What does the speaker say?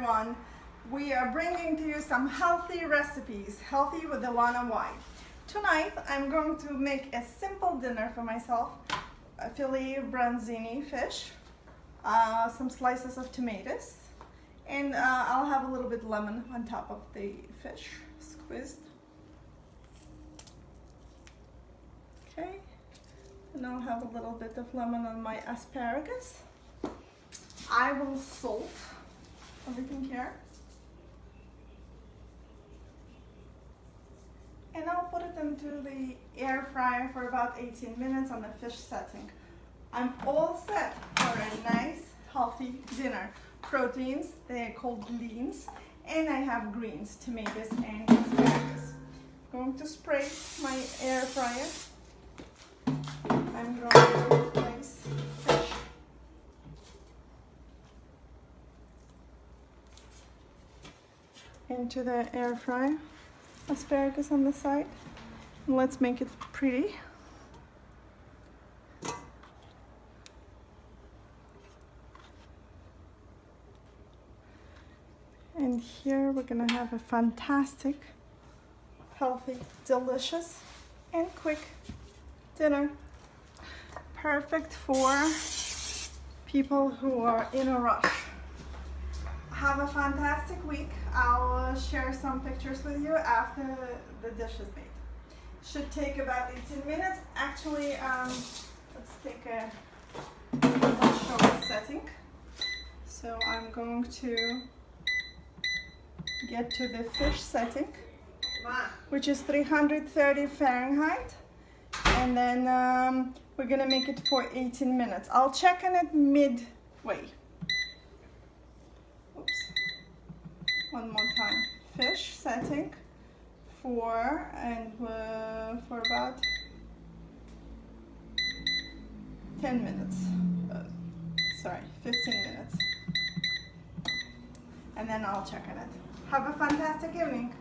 everyone. We are bringing to you some healthy recipes, healthy with Elana. Tonight I'm going to make a simple dinner for myself. A filet Bronzini fish, some slices of tomatoes, and I'll have a little bit lemon on top of the fish, squeezed. Okay, and I'll have a little bit of lemon on my asparagus. I will salt everything here. And I'll put it into the air fryer for about 18 minutes on the fish setting. I'm all set for a nice, healthy dinner. Proteins, they're called leans, and I have greens, tomatoes, and asparagus. I'm going to spray my air fryer. I'm going to place fish. Into the air fryer. Asparagus on the side. And let's make it pretty. And here we're gonna have a fantastic, healthy, delicious, and quick dinner. Perfect for people who are in a rush. Have a fantastic week. I'll share some pictures with you after the dish is made. Should take about 18 minutes. Actually, let's take a short setting. So I'm going to get to the fish setting, which is 330 Fahrenheit. And then we're gonna make it for 18 minutes. I'll check on it midway. One more time. Fish setting for about 10 minutes. Sorry, 15 minutes. And then I'll check on it. Have a fantastic evening.